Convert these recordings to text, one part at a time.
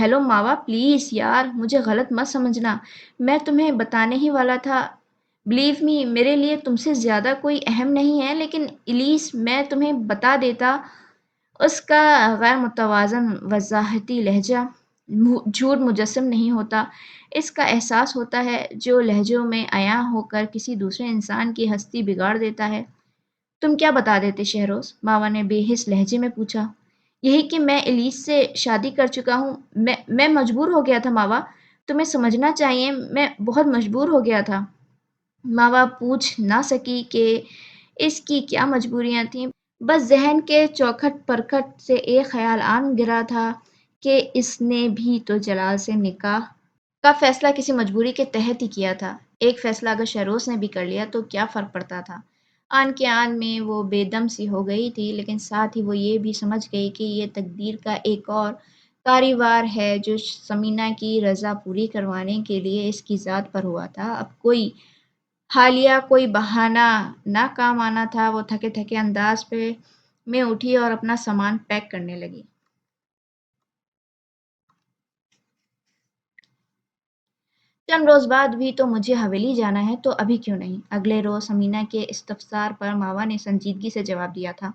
Hello mawa, please یار مجھے غلط مت سمجھنا، میں تمہیں بتانے ہی والا تھا۔ بلیو می، میرے لیے تم سے زیادہ کوئی اہم نہیں ہے، لیکن الیس میں تمہیں بتا دیتا۔ اس کا غیر متوازن وضاحتی لہجہ جھوٹ مجسم نہیں ہوتا، اس کا احساس ہوتا ہے جو لہجوں میں عیاں ہو کر کسی دوسرے انسان کی ہستی بگاڑ دیتا ہے۔ تم کیا بتا دیتے شہروز؟ ماوا نے بے حس لہجے میں پوچھا۔ یہی کہ میں الیس سے شادی کر چکا ہوں۔ میں مجبور ہو گیا تھا ماوا، تمہیں سمجھنا چاہیے، میں بہت مجبور ہو گیا تھا۔ ماوا پوچھ نہ سکی کہ اس کی کیا مجبوریاں تھیں، بس ذہن کے چوکھٹ پرکھٹ سے ایک خیال آن گرا تھا کہ اس نے بھی تو جلال سے نکاح کا فیصلہ کسی مجبوری کے تحت ہی کیا تھا۔ ایک فیصلہ اگر شہروز نے بھی کر لیا تو کیا فرق پڑتا تھا؟ آن کے آن میں وہ بے دم سی ہو گئی تھی، لیکن ساتھ ہی وہ یہ بھی سمجھ گئی کہ یہ تقدیر کا ایک اور کاروار ہے جو ثمینہ کی رضا پوری کروانے کے لیے اس کی ذات پر ہوا تھا۔ اب کوئی حالیہ کوئی بہانہ نہ کام آنا تھا۔ وہ تھکے تھکے انداز پہ میں اٹھی اور اپنا سامان پیک کرنے لگی۔ چند روز بعد بھی تو مجھے حویلی جانا ہے، تو ابھی کیوں نہیں؟ اگلے روز سمینہ کے استفسار پر ماوا نے سنجیدگی سے جواب دیا تھا۔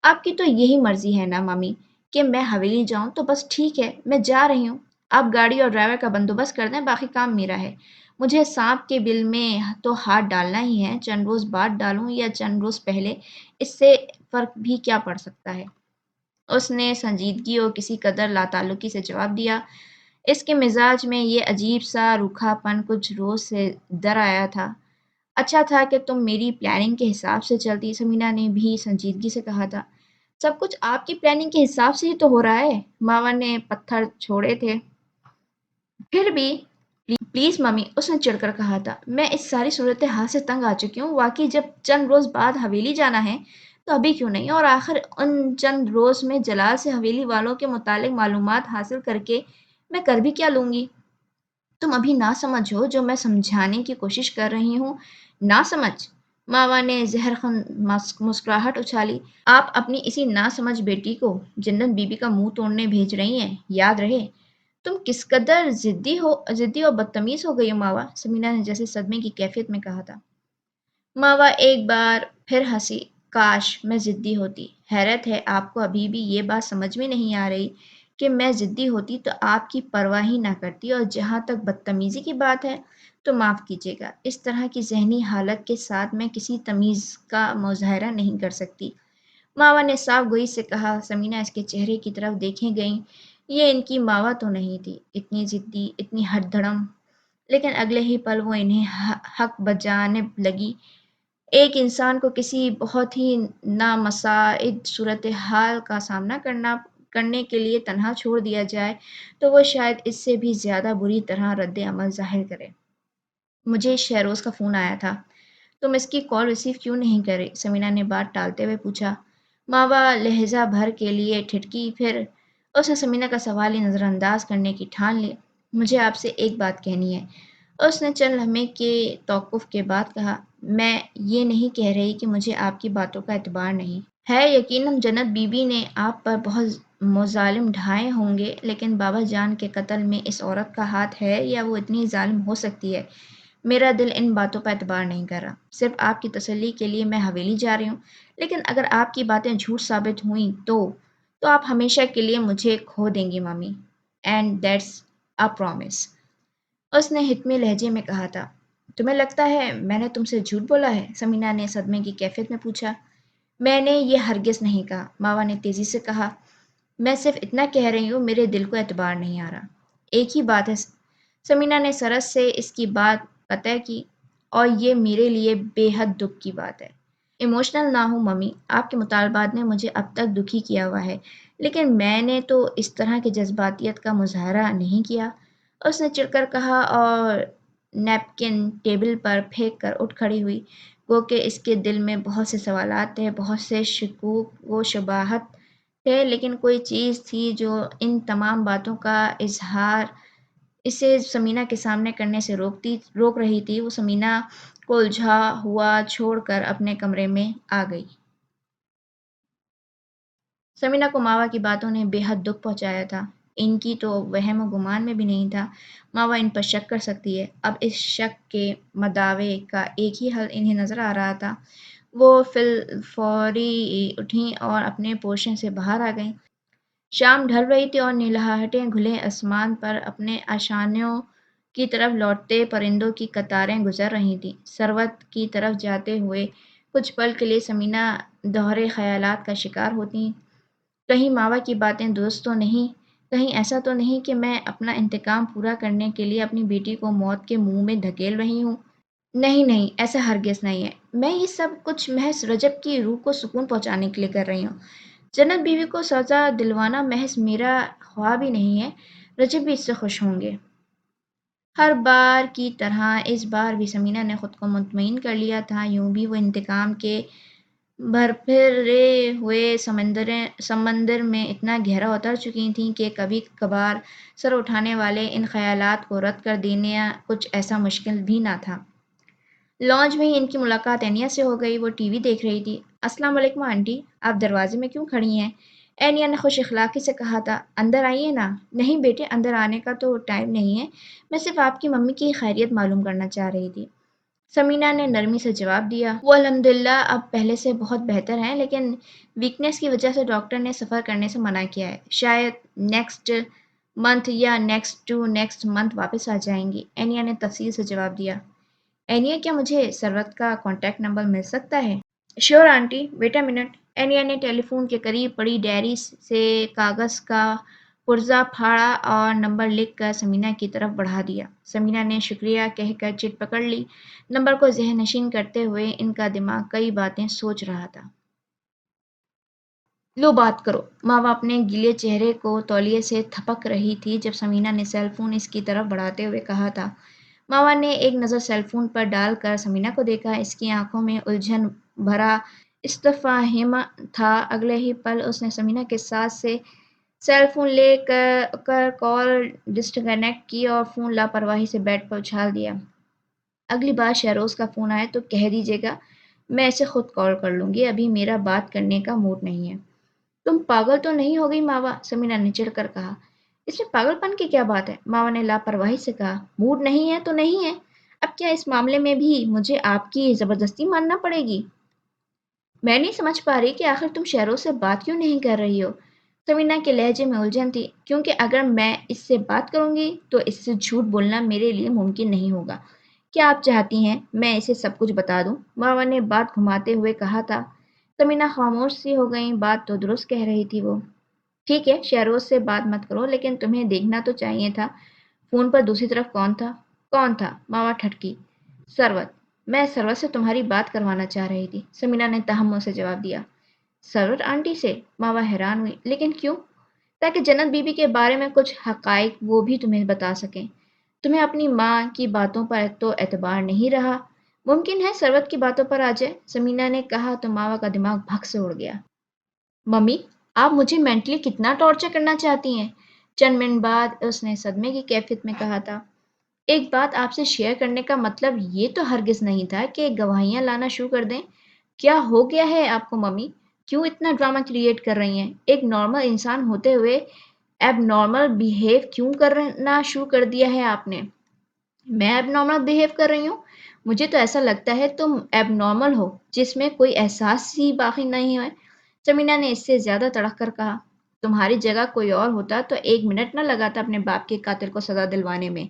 آپ کی تو یہی مرضی ہے نا مامی کہ میں حویلی جاؤں، تو بس ٹھیک ہے، میں جا رہی ہوں۔ آپ گاڑی اور ڈرائیور کا بندوبست کر دیں، باقی کام میرا ہے۔ مجھے سانپ کے بل میں تو ہاتھ ڈالنا ہی ہے، چند روز بعد ڈالوں یا چند روز پہلے، اس سے فرق بھی کیا پڑ سکتا ہے؟ اس نے سنجیدگی اور کسی قدر لاتعلقی سے جواب دیا۔ اس کے مزاج میں یہ عجیب سا روکھا پن کچھ روز سے در آیا تھا۔ اچھا تھا کہ تم میری پلاننگ کے حساب سے چلتی، سمینا نے بھی سنجیدگی سے کہا تھا۔ سب کچھ آپ کی پلاننگ کے حساب سے ہی تو ہو رہا ہے، ماوا نے پتھر چھوڑے تھے۔ پھر بھی پلیز ممی، اس نے چڑھ کر کہا تھا، میں اس ساری صورتحال سے تنگ آ چکی ہوں۔ واقعی جب چند روز بعد حویلی جانا ہے تو ابھی کیوں نہیں؟ اور آخر ان چند روز میں جلال سے حویلی والوں کے متعلق معلومات حاصل کر کے میں کر بھی کیا لوں گی؟ تم ابھی نہ سمجھو جو میں سمجھانے کی کوشش کر رہی ہوں، نہ سمجھ؟ ماوا نے زہرخن مسکراہٹ اچھالی۔ آپ اپنی اسی نہ سمجھ بیٹی کو جنت بی بی کا منہ توڑنے بھیج رہی ہیں، یاد رہے۔ تم کس قدر ضدی اور بدتمیز ہو گئی ہو ماوا، سمینا نے جیسے صدمے کی کیفیت میں کہا تھا۔ ماوا ایک بار پھر ہنسی۔ کاش میں ضدی ہوتی۔ حیرت ہے آپ کو ابھی بھی یہ بات سمجھ میں نہیں آ رہی کہ میں ضدی ہوتی تو آپ کی پرواہ ہی نہ کرتی، اور جہاں تک بدتمیزی کی بات ہے تو معاف کیجیے گا، اس طرح کی ذہنی حالت کے ساتھ میں کسی تمیز کا مظاہرہ نہیں کر سکتی۔ ماوا نے صاف گوئی سے کہا۔ سمینا اس کے چہرے کی طرف دیکھیں گئیں۔ یہ ان کی ماوا تو نہیں تھی، اتنی ضدی، اتنی ہٹ دھڑم، لیکن اگلے ہی پل وہ انہیں حق بجانب لگی۔ ایک انسان کو کسی بہت ہی نامساعد صورتحال کا سامنا کرنے کے لیے تنہا چھوڑ دیا جائے تو وہ شاید اس سے بھی زیادہ بری طرح رد عمل ظاہر کرے۔ مجھے شہروز کا فون آیا تھا، تم اس کی کال ریسیو کیوں نہیں کرے؟ سمینا نے بات ٹالتے ہوئے پوچھا۔ ماوا لہجہ بھر کے لیے ٹھٹکی، پھر اس نے سمینا کا سوال ہی نظر انداز کرنے کی ٹھان لی۔ مجھے آپ سے ایک بات کہنی ہے، اس نے چند لمحے کے توقف کے بعد کہا۔ میں یہ نہیں کہہ رہی کہ مجھے آپ کی باتوں کا اعتبار نہیں ہے، یقیناً جنت بی بی نے آپ پر بہت مظالم ڈھائے ہوں گے، لیکن بابا جان کے قتل میں اس عورت کا ہاتھ ہے یا وہ اتنی ظالم ہو سکتی ہے؟ میرا دل ان باتوں پر اعتبار نہیں کر رہا، صرف آپ کی تسلی کے لیے میں حویلی جا رہی ہوں، لیکن اگر آپ کی باتیں جھوٹ ثابت ہوئیں تو آپ ہمیشہ کے لیے مجھے کھو دیں گی مامی، اینڈ دیٹس اے پرومس، اس نے حتمی لہجے میں کہا تھا۔ تمہیں لگتا ہے میں نے تم سے جھوٹ بولا ہے؟ سمینا نے صدمے کی کیفیت میں پوچھا۔ میں نے یہ ہرگز نہیں کہا، ماوا نے تیزی سے کہا۔ میں صرف اتنا کہہ رہی ہوں، میرے دل کو اعتبار نہیں آ رہا۔ ایک ہی بات ہے، سمینا نے سرس سے اس کی بات قطع کی، اور یہ میرے لیے بے حد دکھ کی بات ہے۔ ایموشنل نہ ہوں ممی، آپ کے مطالبات نے مجھے اب تک دکھی کیا ہوا ہے، لیکن میں نے تو اس طرح کی جذباتیت کا مظاہرہ نہیں کیا، اس نے چڑھ کر کہا، اور نیپکن ٹیبل پر پھینک کر اٹھ کھڑی ہوئی، گو کہ اس کے دل میں بہت سے سوالات تھے، بہت سے شکوک و شبہات تھے، لیکن کوئی چیز تھی جو ان تمام باتوں کا اظہار اسے سمینا کے سامنے کرنے سے روک رہی تھی۔ وہ سمینا کو الجھا ہوا چھوڑ کر اپنے کمرے میں آ گئی۔ سمینا کو ماوا کی باتوں نے بے حد دکھ پہنچایا تھا۔ ان کی تو وہم و گمان میں بھی نہیں تھا ماوا ان پر شک کر سکتی ہے۔ اب اس شک کے مداوے کا ایک ہی حل انہیں نظر آ رہا تھا۔ وہ فوری اٹھیں اور اپنے پوشن سے باہر آ گئیں۔ شام ڈھل رہی تھی اور نیلاہٹیں کھلے آسمان پر اپنے آشیانوں کی طرف لوٹتے پرندوں کی قطاریں گزر رہی تھیں۔ سروت کی طرف جاتے ہوئے کچھ پل کے لیے ثمینہ دوہرے خیالات کا شکار ہوتی، کہیں ماوا کی باتیں درست تو نہیں، کہیں ایسا تو نہیں کہ میں اپنا انتقام پورا کرنے کے لیے اپنی بیٹی کو موت کے منہ میں دھکیل رہی ہوں۔ نہیں نہیں، ایسا ہرگز نہیں ہے۔ میں یہ سب کچھ محض رجب کی روح کو سکون پہنچانے کے لیے کر رہی ہوں۔ جنت بیوی کو سزا دلوانا محض میرا خواب ہی نہیں ہے، رجب بھی اس سے خوش ہوں گے۔ ہر بار کی طرح اس بار بھی ثمینہ نے خود کو مطمئن کر لیا تھا، یوں بھی وہ انتقام کے بھرپھرے ہوئے سمندر میں اتنا گہرا اتر چکی تھیں کہ کبھی کبھار سر اٹھانے والے ان خیالات کو رد کر دینا کچھ ایسا مشکل بھی نہ تھا۔ لانج میں ہی ان کی ملاقات اینیا سے ہو گئی۔ وہ ٹی وی دیکھ رہی تھی۔ السلام علیکم آنٹی، آپ دروازے میں کیوں کھڑی ہیں؟ اینیا نے خوش اخلاقی سے کہا تھا۔ اندر آئیے نا۔ نہیں بیٹے، اندر آنے کا تو ٹائم نہیں ہے، میں صرف آپ کی ممی کی خیریت معلوم کرنا چاہ رہی تھی، ثمینہ نے نرمی سے جواب دیا۔ وہ الحمدللہ اب پہلے سے بہت بہتر ہیں، لیکن ویکنیس کی وجہ سے ڈاکٹر نے سفر کرنے سے منع کیا ہے۔ شاید نیکسٹ منتھ یا نیکسٹ ٹو نیکسٹ منتھ واپس آ جائیں گی، اینیا نے تفصیل سے جواب دیا۔ اینیا، کیا مجھے ثروت کا کانٹیکٹ نمبر مل سکتا ہے؟ Sure aunty, wait a minute. اینیا نے ٹیلی فون کے قریب پڑی ڈائری سے کاغذ کا پرزہ پھاڑا اور نمبر لکھ کر ثمینہ کی طرف بڑھا دیا۔ ثمینہ نے شکریہ کہہ کر چٹ پکڑ لی۔ نمبر کو ذہن نشین کرتے ہوئے ان کا دماغ کئی باتیں سوچ رہا تھا۔ لو بات کرو۔ ماوا اپنے گیلے چہرے کو تولیے سے تھپک رہی تھی جب ثمینہ نے سیل فون اس کی طرف بڑھاتے ہوئے کہا تھا۔ ماوا نے ایک نظر سیل فون پر ڈال کر ثمینہ کو دیکھا۔ اس کی آنکھوں میں الجھن بھرا استفہام تھا۔ اگلے ہی پل اس نے ثمینہ کے ساتھ سے سیل فون لے کر کال ڈسکنیکٹ کی اور فون لاپرواہی سے بیڈ پر اچھال دیا۔ اگلی بار شہروز کا فون آئے تو کہہ دیجیے گا میں اسے خود کال کر لوں گی، ابھی میرا بات کرنے کا موڈ نہیں ہے۔ تم پاگل تو نہیں ہو گئی ماوا؟ ثمینہ نے چڑھ کر کہا۔ اس میں پاگل پن کی کیا بات ہے؟ ماوا نے لاپرواہی سے کہا۔ موڈ نہیں ہے تو نہیں ہے، اب کیا اس معاملے میں بھی مجھے آپ کی زبردستی ماننا پڑے گی؟ میں نہیں سمجھ پا رہی کہ آخر تم شہروز سے بات کیوں نہیں کر رہی ہو؟ ثمینہ کے لہجے میں الجھن تھی۔ کیونکہ اگر میں اس سے بات کروں گی تو اس سے جھوٹ بولنا میرے لیے ممکن نہیں ہوگا۔ کیا آپ چاہتی ہیں میں اسے سب کچھ بتا دوں؟ ماوا نے بات گھماتے ہوئے کہا تھا۔ ثمینہ خاموش سی ہو گئی۔ بات تو درست کہہ رہی تھی وہ۔ ٹھیک ہے، شہروز سے بات مت کرو، لیکن تمہیں دیکھنا تو چاہیے تھا فون پر دوسری طرف کون تھا؟ کون تھا؟ ماوا ٹھٹکی۔ ثروت۔ میں ثروت سے تمہاری بات کروانا چاہ رہی تھی، ثمینہ نے تہمت سے جواب دیا۔ ثروت آنٹی سے؟ ماوا حیران ہوئی۔ لیکن کیوں؟ تاکہ جنت بی بی کے بارے میں کچھ حقائق وہ بھی تمہیں بتا سکیں۔ تمہیں اپنی ماں کی باتوں پر تو اعتبار نہیں رہا، ممکن ہے ثروت کی باتوں پر آ جائے، ثمینہ نے کہا تو ماوا کا دماغ بھگ سے اڑ گیا۔ ممی، آپ مجھے مینٹلی کتنا ٹارچر کرنا چاہتی ہیں؟ چند منٹ بعد اس نے صدمے کی کیفیت میں کہا تھا۔ ایک بات آپ سے شیئر کرنے کا مطلب یہ تو ہرگز نہیں تھا کہ گواہیاں لانا شروع کر دیں۔ کیا ہو گیا ہے آپ کو ممی؟ کیوں اتنا ڈرامہ کریٹ کر رہی ہیں؟ ایک نارمل انسان ہوتے ہوئے ایب نارمل بیہیو کیوں کرنا شروع کر دیا ہے آپ نے؟ میں ایب نارمل بیہیو کر رہی ہوں؟ مجھے تو ایسا لگتا ہے تم ایب نارمل ہو جس میں کوئی احساس ہی باقی نہیں ہے، ثمینہ نے اس سے زیادہ تڑک کر کہا۔ تمہاری جگہ کوئی اور ہوتا تو ایک منٹ نہ لگاتا اپنے باپ کے قاتل کو سزا دلوانے میں،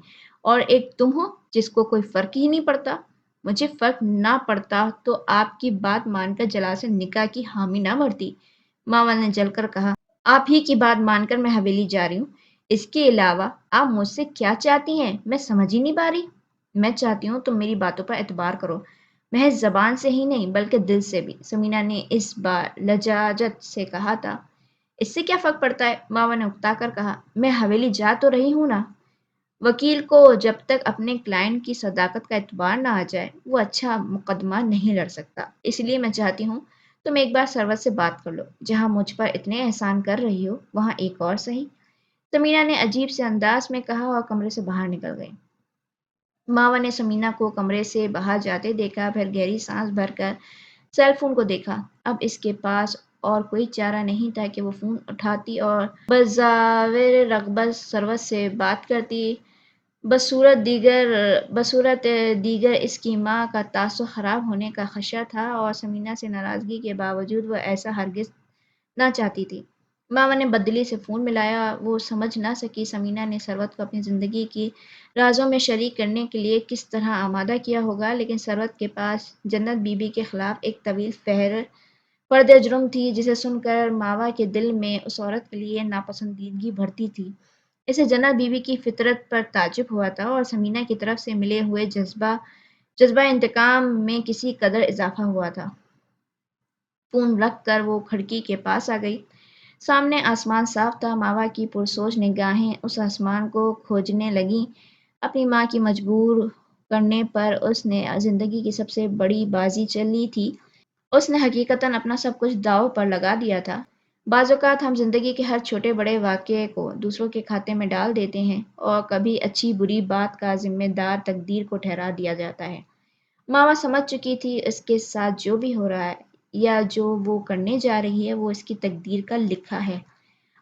اور ایک تم ہو جس کو کوئی فرق ہی نہیں پڑتا۔ مجھے فرق نہ پڑتا تو آپ کی بات مان کر جلال سے نکاح کی حامی نہ بھرتی، ماوا نے جل کر کہا۔ آپ ہی کی بات مان کر میں حویلی جا رہی ہوں، اس کے علاوہ آپ مجھ سے کیا چاہتی ہیں میں سمجھ ہی نہیں پا رہی۔ میں چاہتی ہوں تم میری باتوں پر اعتبار کرو، محض زبان سے ہی نہیں بلکہ دل سے بھی، ثمینہ نے اس بار لجاجت سے کہا تھا۔ اس سے کیا فرق پڑتا ہے؟ ماوا نے اکتا کر کہا۔ میں حویلی جا تو رہی ہوں نا۔ وکیل کو جب تک اپنے کلائنٹ کی صداقت کا اعتبار نہ آ جائے وہ اچھا مقدمہ نہیں لڑ سکتا، اس لیے میں چاہتی ہوں تم ایک بار ثروت سے بات کر لو، جہاں مجھ پر اتنے احسان کر رہی ہو وہاں ایک اور صحیح، ثمینہ نے عجیب سے انداز میں کہا اور کمرے سے باہر نکل گئی۔ ماوا نے ثمینہ کو کمرے سے باہر جاتے دیکھا، پھر گہری سانس بھر کر سیل فون کو دیکھا۔ اب اس کے پاس اور کوئی چارہ نہیں تھا کہ وہ فون اٹھاتی اور بظاہر رغبت ثروت سے بات کرتی۔ بصورت دیگر اس کی ماں کا تاثر خراب ہونے کا خدشہ تھا اور ثمینہ سے ناراضگی کے باوجود وہ ایسا ہرگز نہ چاہتی تھی۔ ماما نے بددلی سے فون ملایا۔ وہ سمجھ نہ سکی ثمینہ نے ثروت کو اپنی زندگی کی رازوں میں شریک کرنے کے لیے کس طرح آمادہ کیا ہوگا، لیکن ثروت کے پاس جنت بی بی کے خلاف ایک طویل فرد جرم تھی جسے سن کر ماوا کے دل میں اس عورت کے لیے ناپسندیدگی بڑھتی تھی۔ اسے جنت بی بی کی فطرت پر تعجب ہوا تھا اور ثمینہ کی طرف سے ملے ہوئے جذبہ انتقام میں کسی قدر اضافہ ہوا تھا۔ فون رکھ کر وہ کھڑکی کے پاس آ گئی۔ سامنے آسمان صاف تھا۔ ماوا کی پرسوچ نگاہیں اس آسمان کو کھوجنے لگیں۔ اپنی ماں کی مجبور کرنے پر اس نے زندگی کی سب سے بڑی بازی چلی تھی۔ اس نے حقیقتاً اپنا سب کچھ داؤ پر لگا دیا تھا۔ بعض اوقات ہم زندگی کے ہر چھوٹے بڑے واقعے کو دوسروں کے کھاتے میں ڈال دیتے ہیں اور کبھی اچھی بری بات کا ذمہ دار تقدیر کو ٹھہرا دیا جاتا ہے۔ ماما سمجھ چکی تھی اس کے ساتھ جو بھی ہو رہا ہے یا جو وہ کرنے جا رہی ہے وہ اس کی تقدیر کا لکھا ہے،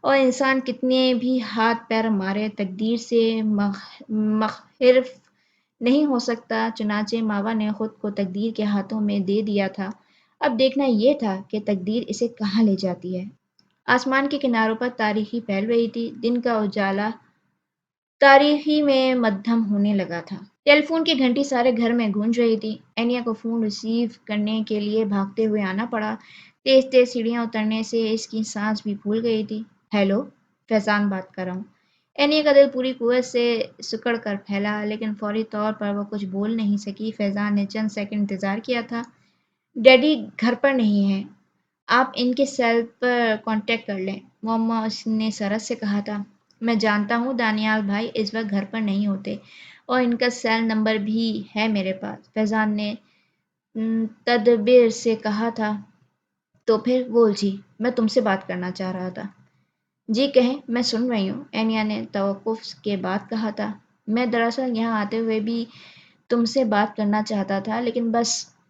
اور انسان کتنے بھی ہاتھ پیر مارے تقدیر سے منحرف نہیں ہو سکتا۔ چنانچہ ماوا نے خود کو تقدیر کے ہاتھوں میں دے دیا تھا۔ اب دیکھنا یہ تھا کہ تقدیر اسے کہاں لے جاتی ہے۔ آسمان کے کناروں پر تاریکی پھیل رہی تھی۔ دن کا اجالا تاریکی میں مدھم ہونے لگا تھا۔ ٹیلی فون کی گھنٹی سارے گھر میں گونج رہی تھی۔ اینیا کو فون ریسیو کرنے کے لیے بھاگتے ہوئے آنا پڑا۔ تیز تیز سیڑھیاں اترنے سے اس کی سانس بھی پھول گئی تھی۔ ہیلو، فیضان بات کر رہا ہوں۔ اینیا کا دل پوری قوت سے سکڑ کر پھیلا، لیکن فوری طور پر وہ کچھ بول نہیں سکی۔ فیضان نے چند سیکنڈ انتظار کیا تھا۔ ڈیڈی گھر پر نہیں ہیں، آپ ان کے سیل پر کانٹیکٹ کر لیں، مما اس نے سرت سے کہا تھا۔ میں جانتا ہوں دانیال بھائی اس وقت گھر پر نہیں ہوتے اور ان کا سیل نمبر بھی ہے میرے پاس، فیضان نے تدبیر سے کہا تھا۔ تو پھر بول جی، میں تم سے بات کرنا چاہ رہا تھا۔ جی کہیں، میں سن رہی ہوں، اینیا نے توقف کے بعد کہا تھا۔ میں دراصل یہاں آتے ہوئے بھی تم سے بات کرنا چاہتا تھا، لیکن بس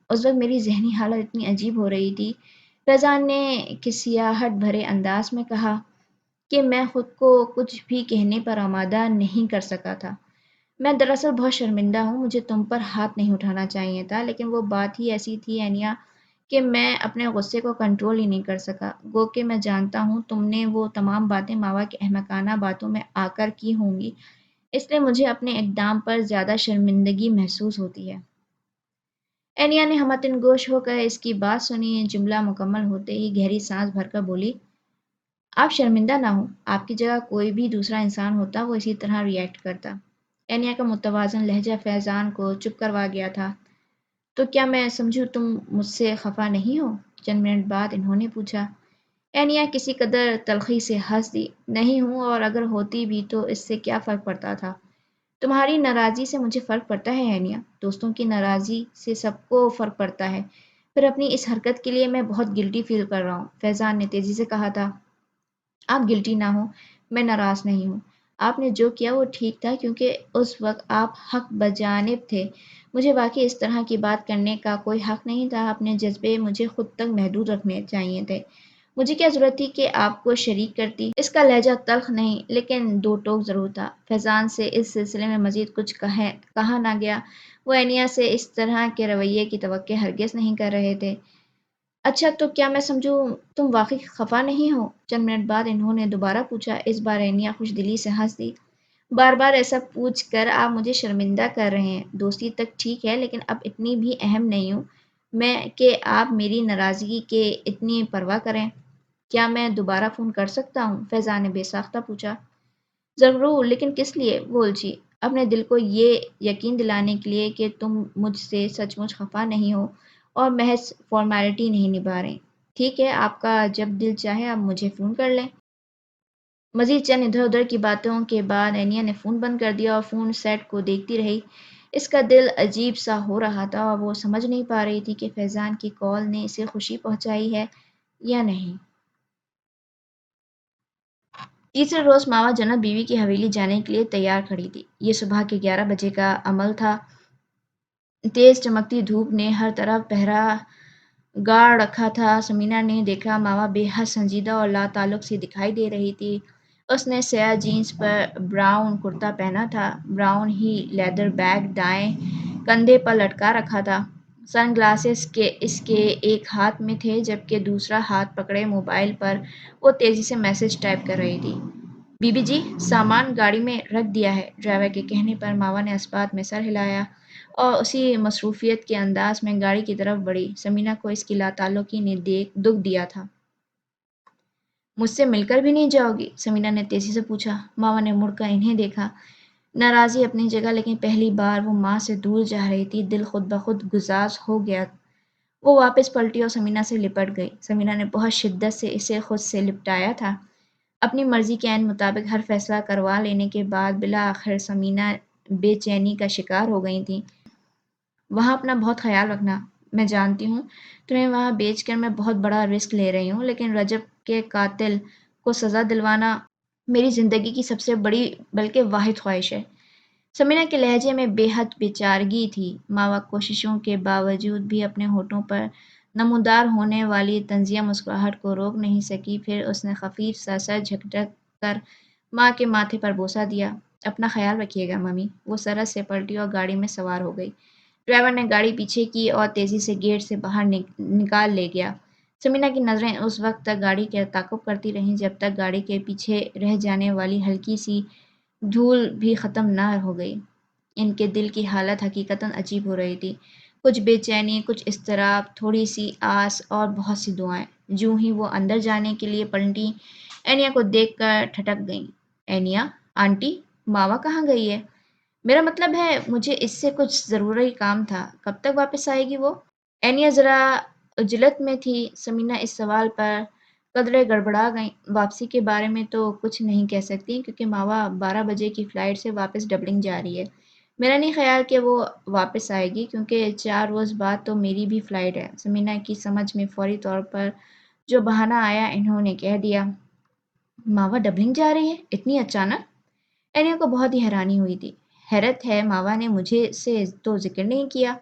اس وقت میری ذہنی حالت اتنی عجیب ہو رہی تھی، فیضان نے کسیاہٹ بھرے انداز میں کہا، کہ میں خود کو کچھ بھی کہنے پر آمادہ نہیں کر سکا تھا۔ میں دراصل بہت شرمندہ ہوں، مجھے تم پر ہاتھ نہیں اٹھانا چاہیے تھا، لیکن وہ بات ہی ایسی تھی اینیا کہ میں اپنے غصے کو کنٹرول ہی نہیں کر سکا۔ گو کہ میں جانتا ہوں تم نے وہ تمام باتیں ماوا کی احمقانہ باتوں میں آ کر کی ہوں گی، اس لیے مجھے اپنے اقدام پر زیادہ شرمندگی محسوس ہوتی ہے۔ اینیا نے ہمتن گوش ہو کر اس کی بات سنی۔ جملہ مکمل ہوتے ہی گہری سانس بھر کر بولی، آپ شرمندہ نہ ہوں، آپ کی جگہ کوئی بھی دوسرا انسان ہوتا وہ اسی طرح ری ایکٹ کرتا۔ اینیا کا متوازن لہجہ فیضان کو چپ کروا گیا تھا۔ تو کیا میں سمجھوں تم مجھ سے خفا نہیں ہو؟ چند منٹ بعد انہوں نے پوچھا۔ اینیا کسی قدر تلخی سے ہنس دی۔ نہیں ہوں، اور اگر ہوتی بھی تو اس سے کیا فرق پڑتا تھا؟ تمہاری ناراضی سے مجھے فرق پڑتا ہے اینیا، دوستوں کی ناراضی سے سب کو فرق پڑتا ہے۔ پھر اپنی اس حرکت کے لیے میں بہت گلٹی فیل کر رہا ہوں، فیضان نے تیزی سے کہا تھا۔ آپ گلٹی نہ ہوں، میں ناراض نہیں ہوں، آپ نے جو کیا وہ ٹھیک تھا کیونکہ اس وقت آپ حق بجانب تھے۔ مجھے واقعی اس طرح کی بات کرنے کا کوئی حق نہیں تھا، اپنے جذبے مجھے خود تک محدود رکھنے چاہیے تھے۔ مجھے کیا ضرورت تھی کہ آپ کو شریک کرتی؟ اس کا لہجہ تلخ نہیں لیکن دو ٹوک ضرور تھا۔ فیضان سے اس سلسلے میں مزید کچھ کہا نہ گیا، وہ اینیا سے اس طرح کے رویے کی توقع ہرگز نہیں کر رہے تھے۔ اچھا تو کیا میں سمجھوں تم واقعی خفا نہیں ہو؟ چند منٹ بعد انہوں نے دوبارہ پوچھا۔ اس بار اینیا خوش دلی سے ہنس دی۔ بار بار ایسا پوچھ کر آپ مجھے شرمندہ کر رہے ہیں، دوستی تک ٹھیک ہے لیکن اب اتنی بھی اہم نہیں ہوں میں کہ آپ میری ناراضگی کے اتنی پرواہ کریں۔ کیا میں دوبارہ فون کر سکتا ہوں؟ فیضان نے بے ساختہ پوچھا۔ ضرور، لیکن کس لیے؟ بول جی، اپنے دل کو یہ یقین دلانے کے لیے کہ تم مجھ سے سچ مچ خفا نہیں ہو اور محض فارمیلٹی نہیں نبھا رہے۔ ٹھیک ہے، آپ کا جب دل چاہے آپ مجھے فون کر لیں۔ مزید چند ادھر ادھر کی باتوں کے بعد اینیا نے فون بند کر دیا اور فون سیٹ کو دیکھتی رہی۔ اس کا دل عجیب سا ہو رہا تھا اور وہ سمجھ نہیں پا رہی تھی کہ فیضان کی کال نے اسے خوشی پہنچائی ہے یا نہیں۔ تیسرے روز ماوا جنت بیوی کی حویلی جانے کے لیے تیار کھڑی تھی۔ یہ صبح کے 11 بجے کا عمل تھا۔ تیز چمکتی دھوپ نے ہر طرف پہرا گارڈ رکھا تھا۔ سمینا نے دیکھا ماوا بے حد سنجیدہ اور لا تعلق سی دکھائی دے رہی تھی۔ اس نے سیاہ جینس پر براؤن کرتا پہنا تھا، براؤن ہی لیدر بیگ دائیں کندھے پر لٹکا رکھا تھا۔ سن گلاسز کے اس کے ایک ہاتھ میں تھے جبکہ دوسرا ہاتھ پکڑے موبائل پر وہ تیزی سے میسج ٹائپ کر رہی تھی۔ بی بی جی، سامان گاڑی میں رکھ دیا ہے۔ ڈرائیور کے کہنے پر ماوا نے اسبات میں سر ہلایا اور اسی مصروفیت کے انداز میں گاڑی کی طرف بڑھی۔ سمینا کو اس کی لاتعلقی نے دکھ دیا تھا۔ مجھ سے مل کر بھی نہیں جاؤ گی؟ سمینا نے تیزی سے پوچھا۔ ماوا نے مڑ کر انہیں دیکھا۔ ناراضی اپنی جگہ، لیکن پہلی بار وہ ماں سے دور جا رہی تھی، دل خود بخود گزاز ہو گیا۔ وہ واپس پلٹی اور سمینا سے لپٹ گئی۔ سمینا نے بہت شدت سے اسے خود سے لپٹایا تھا۔ اپنی مرضی کے عین مطابق ہر فیصلہ کروا لینے کے بعد بالآخر سمینا بے چینی کا شکار ہو گئی تھی۔ وہاں اپنا بہت خیال رکھنا۔ میں جانتی ہوں تمہیں وہاں بیچ کر میں بہت بڑا رسک لے رہی ہوں، لیکن رجب کے قاتل کو سزا دلوانا میری زندگی کی سب سے بڑی بلکہ واحد خواہش ہے۔ سمینا کے لہجے میں بے حد بےچارگی تھی۔ ماوا کوششوں کے باوجود بھی اپنے ہونٹوں پر نمودار ہونے والی طنزیہ مسکراہٹ کو روک نہیں سکی۔ پھر اس نے خفیف سا سر جھٹک کر ماں کے ماتھے پر بوسہ دیا۔ اپنا خیال رکھیے گا ممی۔ وہ سرعت سے پلٹی اور گاڑی میں سوار ہو گئی۔ ڈرائیور نے گاڑی پیچھے کی اور تیزی سے گیٹ سے باہر نکال لے گیا۔ سمینا کی نظریں اس وقت تک گاڑی کا تعاقب کرتی رہیں جب تک گاڑی کے پیچھے رہ جانے والی ہلکی سی دھول بھی ختم نہ ہو گئی۔ ان کے دل کی حالت حقیقتاً عجیب ہو رہی تھی، کچھ بے چینی، کچھ اضطراب، تھوڑی سی آس اور بہت سی دعائیں۔ جوں ہی وہ اندر جانے کے لیے پلٹیں، اینیا کو دیکھ کر ٹھٹک گئیں۔ اینیا، آنٹی، ماوا کہاں گئی ہے؟ میرا مطلب ہے مجھے اس سے کچھ ضروری کام تھا، کب تک واپس آئے گی وہ؟ اینیا ذرا عجلت میں تھی۔ سمینا اس سوال پر قدرے گڑبڑا گئیں۔ واپسی کے بارے میں تو کچھ نہیں کہہ سکتی کیونکہ ماوا 12 بجے کی فلائٹ سے واپس ڈبلنگ جا رہی ہے۔ میرا نہیں خیال کہ وہ واپس آئے گی کیونکہ 4 روز بعد تو میری بھی فلائٹ ہے۔ سمینا کی سمجھ میں فوری طور پر جو بہانہ آیا انہوں نے کہہ دیا۔ ماوا ڈبلنگ جا رہی ہے؟ اتنی اچانک؟ اینیا کو بہت ہی حیرانی ہوئی تھی۔ حیرت ہے ماوا نے مجھے سے تو ذکر نہیں کیا۔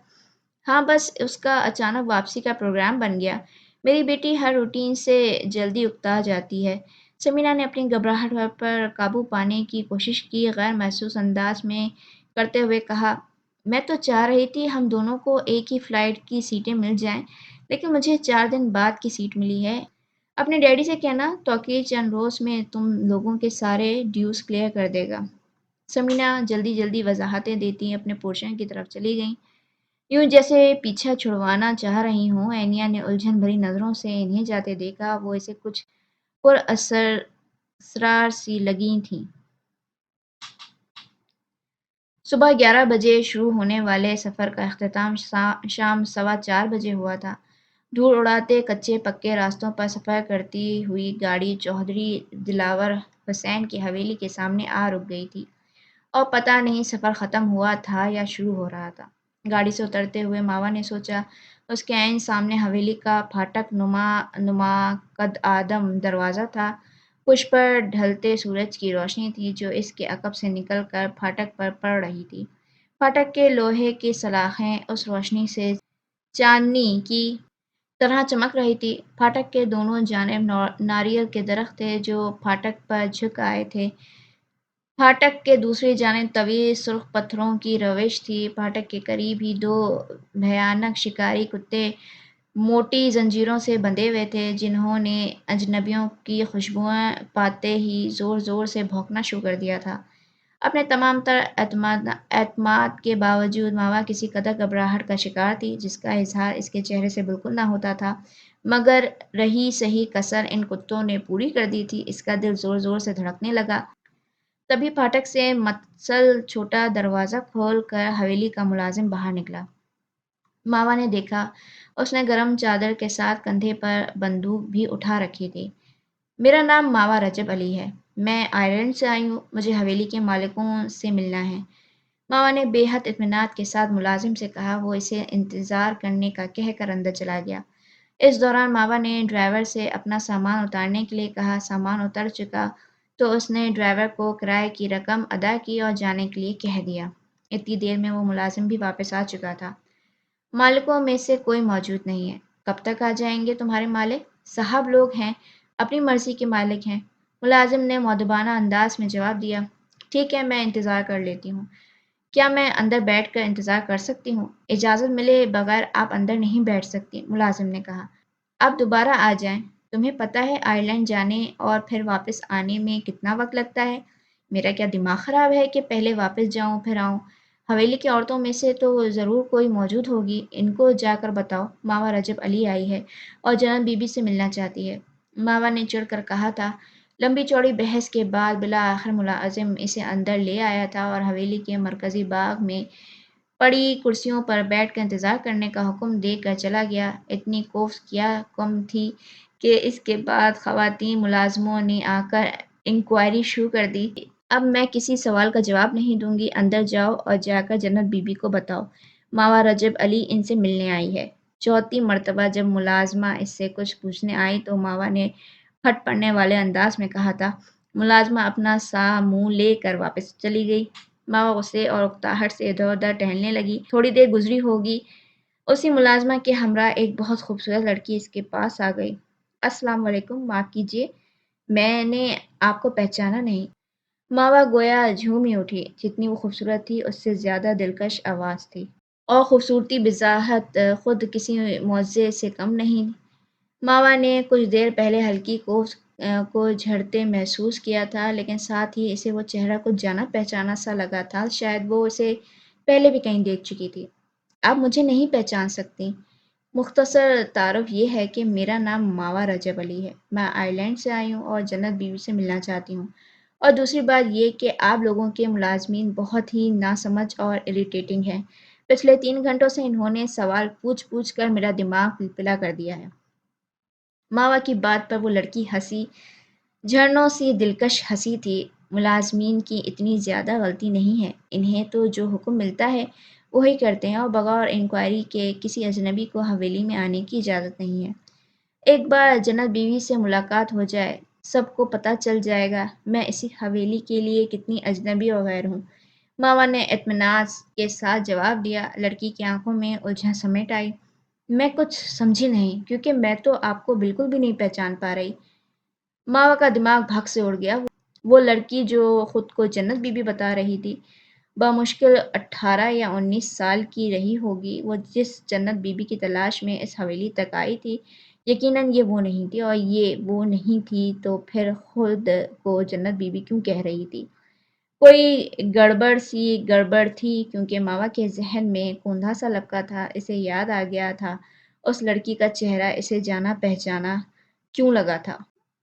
ہاں بس اس کا اچانک واپسی کا پروگرام بن گیا۔ میری بیٹی ہر روٹین سے جلدی اکتا جاتی ہے۔ سمینا نے اپنی گھبراہٹ پر قابو پانے کی کوشش کی، غیر محسوس انداز میں کرتے ہوئے کہا، میں تو چاہ رہی تھی ہم دونوں کو ایک ہی فلائٹ کی سیٹیں مل جائیں، لیکن مجھے 4 دن بعد کی سیٹ ملی ہے۔ اپنے ڈیڈی سے کہنا توقیر چند روز میں تم لوگوں کے سارے ڈیوز کلیئر کر دے گا۔ سمینا جلدی جلدی وضاحتیں دیتی اپنے پورشن کی طرف چلی گئیں، یوں جیسے پیچھا چھڑوانا چاہ رہی ہوں۔ اینیا نے الجھن بھری نظروں سے انہیں جاتے دیکھا، وہ اسے کچھ پر اسرار سی لگی تھیں۔ صبح 11 بجے شروع ہونے والے سفر کا اختتام شام 4:15 بجے ہوا تھا۔ دھول اڑاتے کچے پکے راستوں پر سفر کرتی ہوئی گاڑی چوہدری دلاور حسین کی حویلی کے سامنے آ رک گئی تھی اور پتہ نہیں سفر ختم ہوا تھا یا شروع ہو رہا تھا۔ گاڑی سے اترتے ہوئے ماوا نے سوچا، اس کے عین سامنے حویلی کا پھاٹک نما قد آدم دروازہ تھا۔ پشت پر ڈھلتے سورج کی روشنی تھی جو اس کے عقب سے نکل کر پھاٹک پر پڑ رہی تھی۔ پھاٹک کے لوہے کی سلاخیں اس روشنی سے چاندنی کی طرح چمک رہی تھی۔ پھاٹک کے دونوں جانب ناریل کے درخت تھے جو پھاٹک پر جھک آئے تھے۔ پھاٹک کے دوسری جانب طویل سرخ پتھروں کی روش تھی۔ پھاٹک کے قریب ہی 2 بھیانک شکاری کتے موٹی زنجیروں سے بندھے ہوئے تھے، جنہوں نے اجنبیوں کی خوشبوئیں پاتے ہی زور زور سے بھونکنا شروع کر دیا تھا۔ اپنے تمام تر اعتماد کے باوجود ماوا کسی قدر گھبراہٹ کا شکار تھی، جس کا اظہار اس کے چہرے سے بالکل نہ ہوتا تھا، مگر رہی سہی کسر ان کتوں نے پوری کر دی تھی۔ اس کا دل زور زور سے دھڑکنے لگا۔ تبھی پھاٹک سے متصل چھوٹا دروازہ کھول کر حویلی کا ملازم باہر نکلا۔ ماوا نے دیکھا، اس نے گرم چادر کے ساتھ کندھے پر بندوق بھی اٹھا رکھی تھی۔ میرا نام ماوا رجب علی ہے، میں آئرلینڈ سے آئی ہوں، مجھے حویلی کے مالکوں سے ملنا ہے۔ ماوا نے بے حد اطمینان کے ساتھ ملازم سے کہا۔ وہ اسے انتظار کرنے کا کہہ کر اندر چلا گیا۔ اس دوران ماوا نے ڈرائیور سے اپنا سامان اتارنے کے لیے کہا۔ سامان اتر چکا تو اس نے ڈرائیور کو کرائے کی رقم ادا کی اور جانے کے لیے کہہ دیا۔ اتنی دیر میں وہ ملازم بھی واپس آ چکا تھا۔ مالکوں میں سے کوئی موجود نہیں ہے۔ کب تک آ جائیں گے تمہارے مالک؟ صاحب لوگ ہیں، اپنی مرضی کے مالک ہیں۔ ملازم نے مؤدبانہ انداز میں جواب دیا۔ ٹھیک ہے، میں انتظار کر لیتی ہوں۔ کیا میں اندر بیٹھ کر انتظار کر سکتی ہوں؟ اجازت ملے بغیر آپ اندر نہیں بیٹھ سکتی، ملازم نے کہا۔ آپ دوبارہ آ جائیں۔ تمہیں پتہ ہے آئرلینڈ جانے اور پھر واپس آنے میں کتنا وقت لگتا ہے؟ میرا کیا دماغ خراب ہے کہ پہلے واپس جاؤں پھر آؤں؟ حویلی کی عورتوں میں سے تو ضرور کوئی موجود ہوگی، ان کو جا کر بتاؤ ماوا رجب علی آئی ہے اور جناب بی بی سے ملنا چاہتی ہے۔ ماوا نے چڑھ کر کہا تھا۔ لمبی چوڑی بحث کے بعد بالآخر ملازم اسے اندر لے آیا تھا اور حویلی کے مرکزی باغ میں پڑی کرسیوں پر بیٹھ کر انتظار کرنے کا حکم دے کر چلا گیا۔ اتنی کوفت کیا کم تھی کہ اس کے بعد خواتین ملازموں نے آ کر انکوائری شروع کر دی۔ اب میں کسی سوال کا جواب نہیں دوں گی، اندر جاؤ اور جا کر جنت بی بی کو بتاؤ ماوا رجب علی ان سے ملنے آئی ہے۔ چوتھی مرتبہ جب ملازمہ اس سے کچھ پوچھنے آئی تو ماوا نے پھٹ پڑنے والے انداز میں کہا تھا۔ ملازمہ اپنا سا منہ لے کر واپس چلی گئی۔ ماوا غصے اور اکتاہٹ سے ادھر ادھر ٹہلنے لگی۔ تھوڑی دیر گزری ہوگی، اسی ملازمہ کے ہمراہ ایک بہت خوبصورت لڑکی اس کے پاس آ گئی۔ السلام علیکم، معاف کیجیے، میں نے آپ کو پہچانا نہیں۔ ماوا گویا جھوم ہی اٹھی، جتنی وہ خوبصورت تھی اس سے زیادہ دلکش آواز تھی، اور خوبصورتی بذات خود کسی معجزے سے کم نہیں۔ ماوا نے کچھ دیر پہلے ہلکی کو جھڑتے محسوس کیا تھا، لیکن ساتھ ہی اسے وہ چہرہ کچھ جانا پہچانا سا لگا تھا، شاید وہ اسے پہلے بھی کہیں دیکھ چکی تھی۔ آپ مجھے نہیں پہچان سکتی۔ مختصر تعارف یہ ہے کہ میرا نام ماوا رجب علی ہے، میں آئرلینڈ سے آئی ہوں اور جنت بیوی سے ملنا چاہتی ہوں۔ اور دوسری بات یہ کہ آپ لوگوں کے ملازمین بہت ہی ناسمجھ اور اریٹیٹنگ ہیں۔ پچھلے 3 گھنٹوں سے انہوں نے سوال پوچھ پوچھ کر میرا دماغ پلپلا کر دیا ہے۔ ماوا کی بات پر وہ لڑکی ہنسی، جھرنوں سی دلکش ہنسی تھی۔ ملازمین کی اتنی زیادہ غلطی نہیں ہے، انہیں تو جو حکم ملتا ہے وہی کرتے ہیں اور بغیر انکوائری کے کسی اجنبی کو حویلی میں آنے کی اجازت نہیں ہے۔ ایک بار جنت بیوی سے ملاقات ہو جائے، سب کو پتہ چل جائے گا میں اسی حویلی کے لیے کتنی اجنبی اور غیر ہوں۔ ماوا نے اطمینان کے ساتھ جواب دیا۔ لڑکی کی آنکھوں میں الجھن سمیٹ آئی۔ میں کچھ سمجھی نہیں، کیونکہ میں تو آپ کو بالکل بھی نہیں پہچان پا رہی۔ ماوا کا دماغ بھگ سے اڑ گیا۔ وہ لڑکی جو خود کو جنت بی بی بتا رہی تھی، بمشکل 18 یا 19 سال کی رہی ہوگی۔ وہ جس جنت بی بی کی تلاش میں اس حویلی تک آئی تھی، یقیناً یہ وہ نہیں تھی، اور یہ وہ نہیں تھی تو پھر خود کو جنت بی بی کیوں کہہ رہی تھی؟ کوئی گڑبڑ تھی، کیونکہ ماوا کے ذہن میں کوندھا سا لپکا تھا۔ اسے یاد آ گیا تھا اس لڑکی کا چہرہ، اسے جانا پہچانا کیوں لگا تھا۔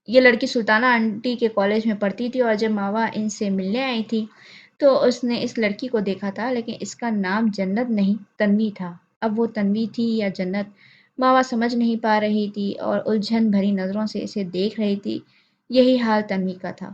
یہ لڑکی سلطانہ آنٹی کے کالج میں پڑھتی تھی، اور جب ماوا ان سے ملنے آئی تھی تو اس نے اس لڑکی کو دیکھا تھا، لیکن اس کا نام جنت نہیں تنوی تھا۔ اب وہ تنوی تھی یا جنت، ماوا سمجھ نہیں پا رہی تھی اور الجھن بھری نظروں سے اسے دیکھ رہی تھی۔ یہی حال تنوی کا تھا۔